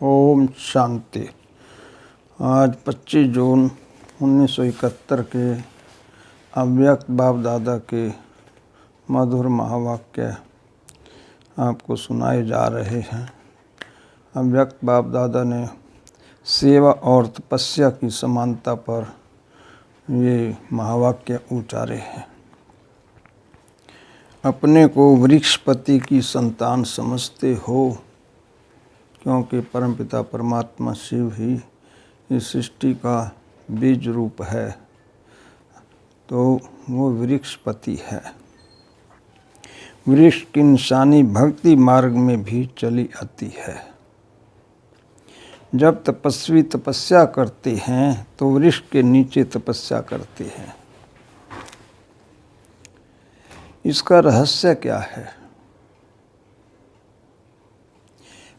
ओम शांति। आज 25 जून 1971 के अव्यक्त बाप दादा के मधुर महावाक्य आपको सुनाए जा रहे हैं। अव्यक्त बाप दादा ने सेवा और तपस्या की समानता पर ये महावाक्य उचारे हैं। अपने को वृक्षपति की संतान समझते हो, क्योंकि परमपिता परमात्मा शिव ही इस सृष्टि का बीज रूप है, तो वो वृक्षपति है। वृक्ष की निशानी भक्ति मार्ग में भी चली आती है। जब तपस्वी तपस्या करते हैं तो वृक्ष के नीचे तपस्या करते हैं। इसका रहस्य क्या है?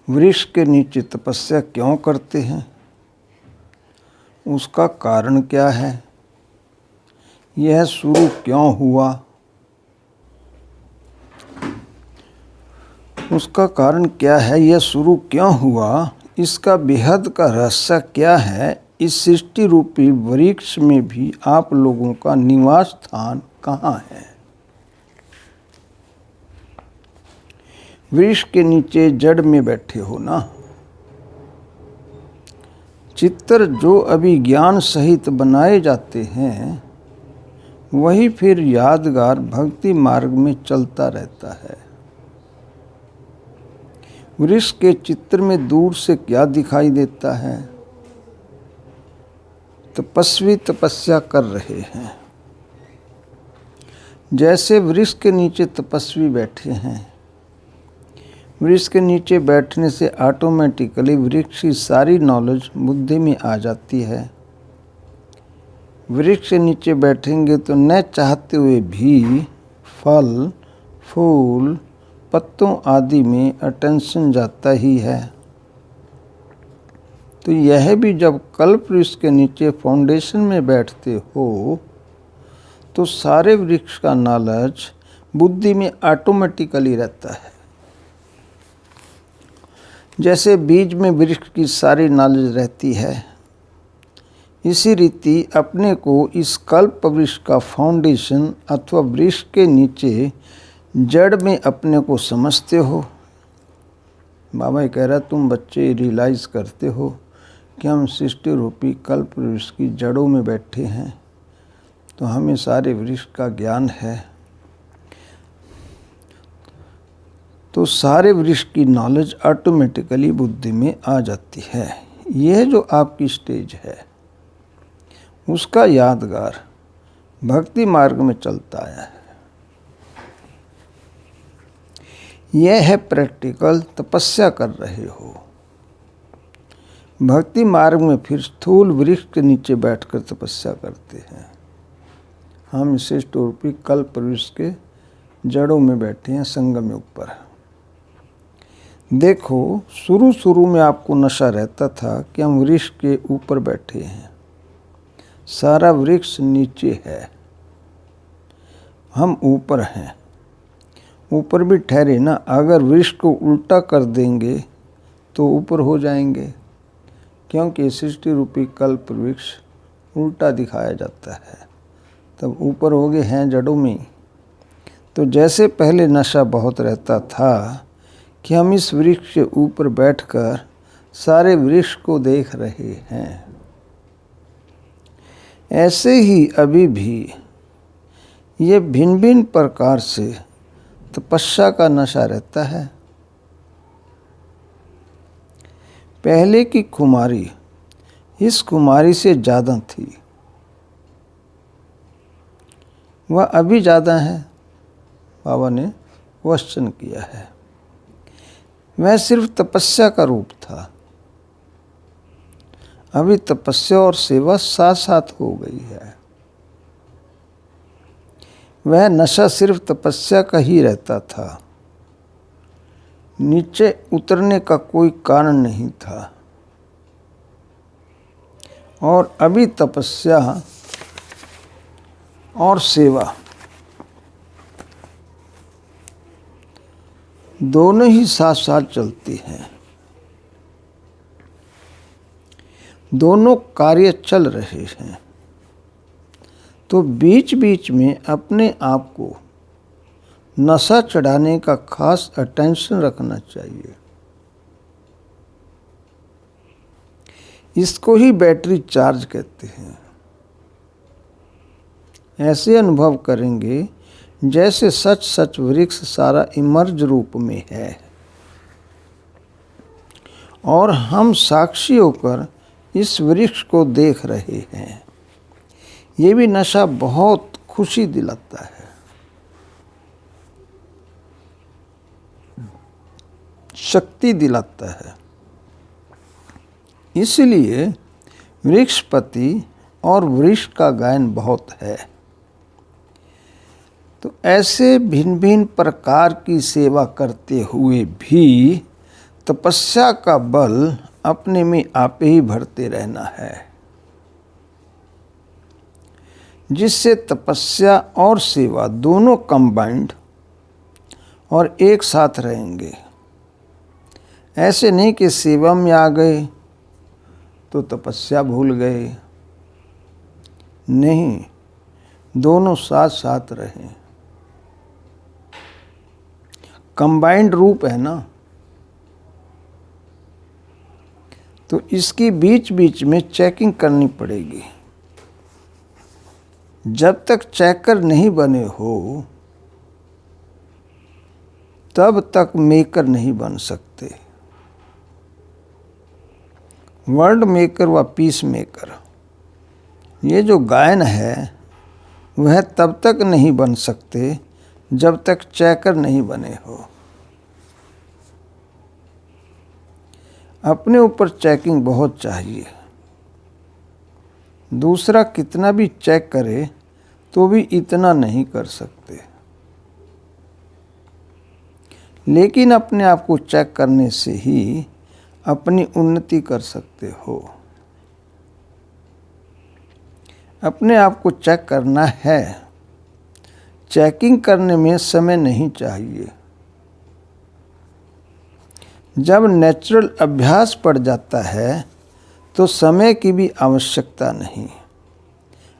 वृक्ष के नीचे तपस्या क्यों करते हैं? उसका कारण क्या है? यह शुरू क्यों हुआ? उसका कारण क्या है? यह शुरू क्यों हुआ? इसका बेहद का रहस्य क्या है? इस सृष्टि रूपी वृक्ष में भी आप लोगों का निवास स्थान कहाँ है? वृक्ष के नीचे जड़ में बैठे हो ना। चित्र जो अभी ज्ञान सहित बनाए जाते हैं, वही फिर यादगार भक्ति मार्ग में चलता रहता है। वृक्ष के चित्र में दूर से क्या दिखाई देता है? तपस्वी तपस्या कर रहे हैं। जैसे वृक्ष के नीचे तपस्वी बैठे हैं, वृक्ष के नीचे बैठने से ऑटोमेटिकली वृक्ष की सारी नॉलेज बुद्धि में आ जाती है। वृक्ष के नीचे बैठेंगे तो न चाहते हुए भी फल, फूल, पत्तों आदि में अटेंशन जाता ही है। तो यह भी जब कल्प वृक्ष के नीचे फाउंडेशन में बैठते हो तो सारे वृक्ष का नॉलेज बुद्धि में ऑटोमेटिकली रहता है। जैसे बीज में वृक्ष की सारी नॉलेज रहती है, इसी रीति अपने को इस कल्प वृक्ष का फाउंडेशन अथवा वृक्ष के नीचे जड़ में अपने को समझते हो। बाबा कह रहा, तुम बच्चे रियलाइज़ करते हो कि हम सृष्टि रूपी कल्प वृक्ष की जड़ों में बैठे हैं, तो हमें सारे वृक्ष का ज्ञान है। तो सारे वृक्ष की नॉलेज ऑटोमेटिकली बुद्धि में आ जाती है। यह जो आपकी स्टेज है, उसका यादगार भक्ति मार्ग में चलता आया है। यह है प्रैक्टिकल तपस्या कर रहे हो। भक्ति मार्ग में फिर स्थूल वृक्ष के नीचे बैठकर तपस्या करते हैं। हम इसे रूपी कल्प वृक्ष के जड़ों में बैठे हैं, संगम युग पर। देखो, शुरू में आपको नशा रहता था कि हम वृक्ष के ऊपर बैठे हैं, सारा वृक्ष नीचे है, हम ऊपर हैं। ऊपर भी ठहरे ना, अगर वृक्ष को उल्टा कर देंगे तो ऊपर हो जाएंगे, क्योंकि सृष्टि रूपी कल्प वृक्ष उल्टा दिखाया जाता है। तब ऊपर हो गए हैं जड़ों में। तो जैसे पहले नशा बहुत रहता था कि हम इस वृक्ष के ऊपर बैठकर सारे वृक्ष को देख रहे हैं, ऐसे ही अभी भी ये भिन्न भिन्न प्रकार से तपस्या का नशा रहता है। पहले की कुमारी इस कुमारी से ज़्यादा थी, वह अभी ज़्यादा है। बाबा ने क्वेश्चन किया है। वह सिर्फ तपस्या का रूप था, अभी तपस्या और सेवा साथ साथ हो गई है। वह नशा सिर्फ तपस्या का ही रहता था, नीचे उतरने का कोई कारण नहीं था। और अभी तपस्या और सेवा दोनों ही साथ साथ चलती हैं। दोनों कार्य चल रहे हैं, तो बीच बीच में अपने आप को नशा चढ़ाने का खास अटेंशन रखना चाहिए। इसको ही बैटरी चार्ज कहते हैं। ऐसे अनुभव करेंगे जैसे सच सच वृक्ष सारा इमर्ज रूप में है और हम साक्षी होकर इस वृक्ष को देख रहे हैं। ये भी नशा बहुत खुशी दिलाता है। शक्ति दिलाता है। इसलिए वृक्षपति और वृक्ष का गायन बहुत है। तो ऐसे भिन्न भिन्न प्रकार की सेवा करते हुए भी तपस्या का बल अपने में आप ही भरते रहना है, जिससे तपस्या और सेवा दोनों कंबाइंड और एक साथ रहेंगे। ऐसे नहीं कि सेवा में आ गए तो तपस्या भूल गए, नहीं, दोनों साथ साथ रहें। कंबाइंड रूप है ना, तो इसकी बीच बीच में चेकिंग करनी पड़ेगी। जब तक चेकर नहीं बने हो तब तक मेकर नहीं बन सकते। वर्ल्ड मेकर व पीस मेकर, ये जो गायन है वह तब तक नहीं बन सकते जब तक चेकर नहीं बने हो। अपने ऊपर चेकिंग बहुत चाहिए। दूसरा कितना भी चेक करे तो भी इतना नहीं कर सकते, लेकिन अपने आप को चेक करने से ही अपनी उन्नति कर सकते हो। अपने आप को चेक करना है। चेकिंग करने में समय नहीं चाहिए। जब नेचुरल अभ्यास पड़ जाता है तो समय की भी आवश्यकता नहीं,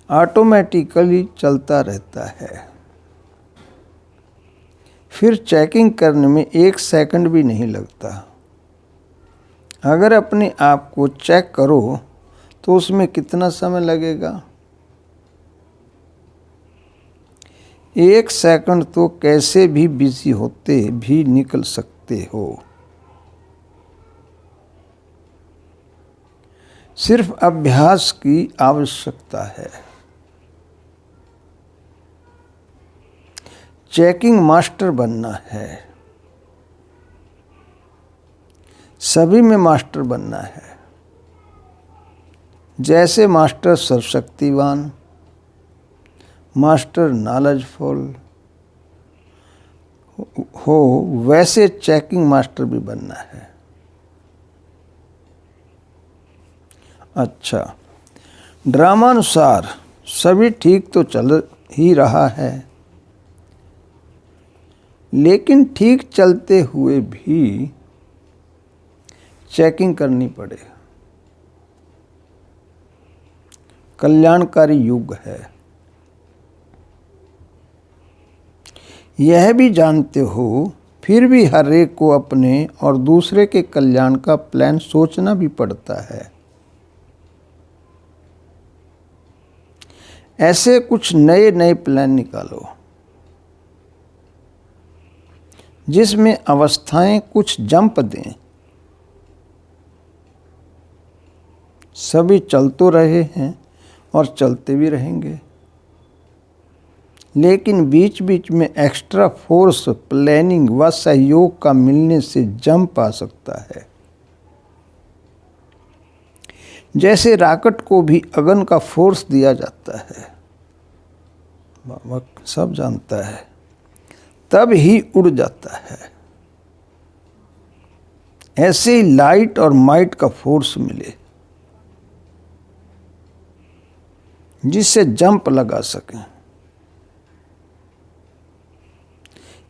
ऑटोमेटिकली चलता रहता है। फिर चेकिंग करने में 1 सेकंड भी नहीं लगता। अगर अपने आप को चेक करो तो उसमें कितना समय लगेगा? 1 सेकंड तो कैसे भी बिजी होते भी निकल सकते हो। सिर्फ अभ्यास की आवश्यकता है। चेकिंग मास्टर बनना है। सभी में मास्टर बनना है। जैसे मास्टर सर्वशक्तिवान, मास्टर नॉलेजफुल हो, वैसे चेकिंग मास्टर भी बनना है। अच्छा, ड्रामानुसार सभी ठीक तो चल ही रहा है, लेकिन ठीक चलते हुए भी चेकिंग करनी पड़े। कल्याणकारी युग है। यह भी जानते हो, फिर भी हर एक को अपने और दूसरे के कल्याण का प्लान सोचना भी पड़ता है। ऐसे कुछ नए नए प्लान निकालो जिसमें अवस्थाएं कुछ जंप दें। सभी चल तो रहे हैं और चलते भी रहेंगे, लेकिन बीच बीच में एक्स्ट्रा फोर्स, प्लानिंग व सहयोग का मिलने से जंप आ सकता है। जैसे रॉकेट को भी अगन का फोर्स दिया जाता है, बाबा सब जानता है, तब ही उड़ जाता है। ऐसे ही लाइट और माइट का फोर्स मिले जिससे जंप लगा सकें।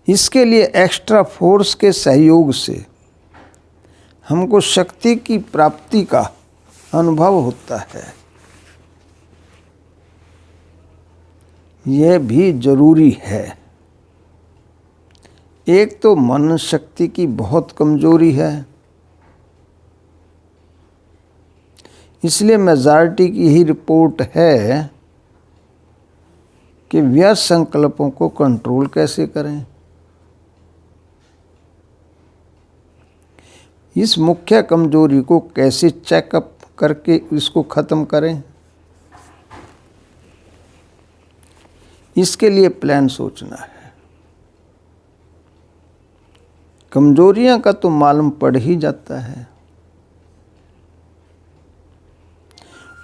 इसके लिए एक्स्ट्रा फोर्स के सहयोग से हमको शक्ति की प्राप्ति का अनुभव होता है। यह भी जरूरी है। एक तो मन शक्ति की बहुत कमजोरी है, इसलिए मेजॉरिटी की ही रिपोर्ट है कि व्यर्थ संकल्पों को कंट्रोल कैसे करें। इस मुख्य कमजोरी को कैसे चेकअप करके इसको खत्म करें, इसके लिए प्लान सोचना है। कमजोरियां का तो मालूम पड़ ही जाता है,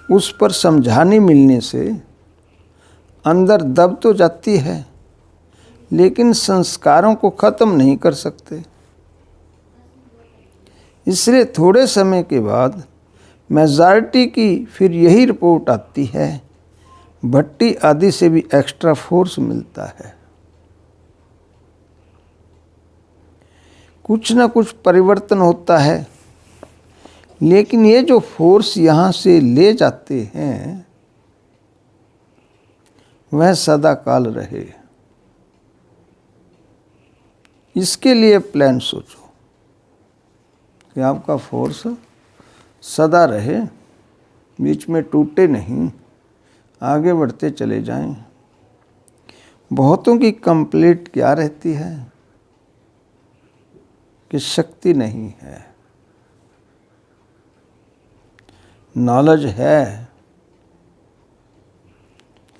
उस पर समझाने मिलने से अंदर दब तो जाती है, लेकिन संस्कारों को खत्म नहीं कर सकते। इसलिए थोड़े समय के बाद मेजॉरिटी की फिर यही रिपोर्ट आती है, भट्टी आदि से भी एक्स्ट्रा फोर्स मिलता है। कुछ ना कुछ परिवर्तन होता है, लेकिन ये जो फोर्स यहाँ से ले जाते हैं वह सदा काल रहे। इसके लिए प्लान सोचो कि आपका फोर्स सदा रहे, बीच में टूटे नहीं, आगे बढ़ते चले जाएं। बहुतों की कंप्लेंट क्या रहती है कि शक्ति नहीं है। नॉलेज है,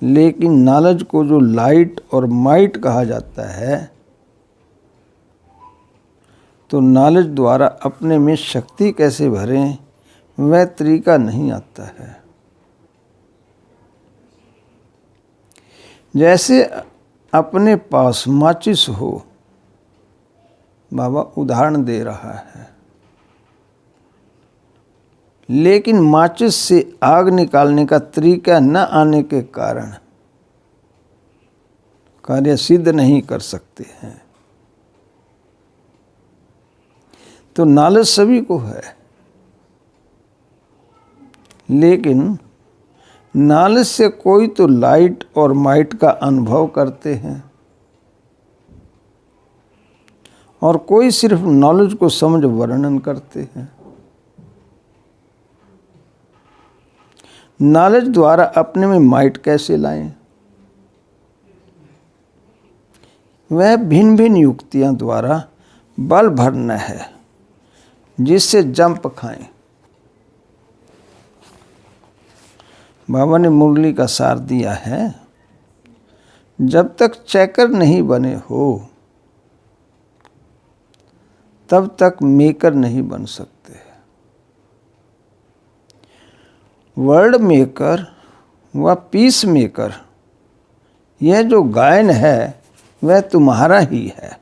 लेकिन नॉलेज को जो लाइट और माइट कहा जाता है, तो नॉलेज द्वारा अपने में शक्ति कैसे भरें वह तरीका नहीं आता है। जैसे अपने पास माचिस हो, बाबा उदाहरण दे रहा है, लेकिन माचिस से आग निकालने का तरीका न आने के कारण कार्य सिद्ध नहीं कर सकते हैं। तो नॉलेज सभी को है, लेकिन नॉलेज से कोई तो लाइट और माइट का अनुभव करते हैं और कोई सिर्फ नॉलेज को समझ वर्णन करते हैं। नॉलेज द्वारा अपने में माइट कैसे लाएं? वह भिन्न भिन्न युक्तियां द्वारा बल भरना है, जिससे जंप खाएं। बाबा ने मुरली का सार दिया है, जब तक चेकर नहीं बने हो तब तक मेकर नहीं बन सकते। वर्ल्ड मेकर व पीस मेकर, यह जो गायन है वह तुम्हारा ही है।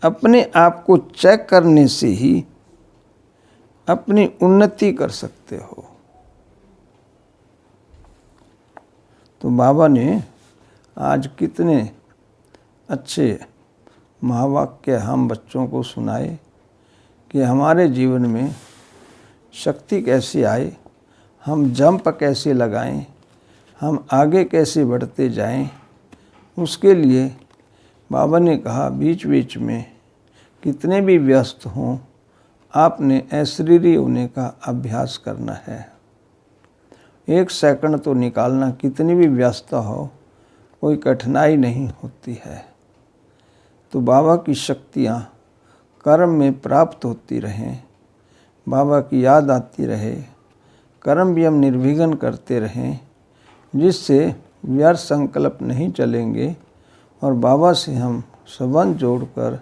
अपने आप को चेक करने से ही अपनी उन्नति कर सकते हो। तो बाबा ने आज कितने अच्छे महावाक्य हम बच्चों को सुनाए कि हमारे जीवन में शक्ति कैसे आए, हम जंप कैसे लगाएं, हम आगे कैसे बढ़ते जाएं। उसके लिए बाबा ने कहा बीच बीच में कितने भी व्यस्त हों, आपने अशरीरी होने का अभ्यास करना है। 1 सेकंड तो निकालना, कितनी भी व्यस्तता हो, कोई कठिनाई नहीं होती है। तो बाबा की शक्तियाँ कर्म में प्राप्त होती रहें, बाबा की याद आती रहे, कर्म भी हम निर्विघ्न करते रहें, जिससे व्यर्थ संकल्प नहीं चलेंगे और बाबा से हम संबंध जोड़कर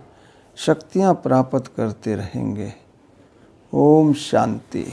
शक्तियाँ प्राप्त करते रहेंगे। ओम शांति।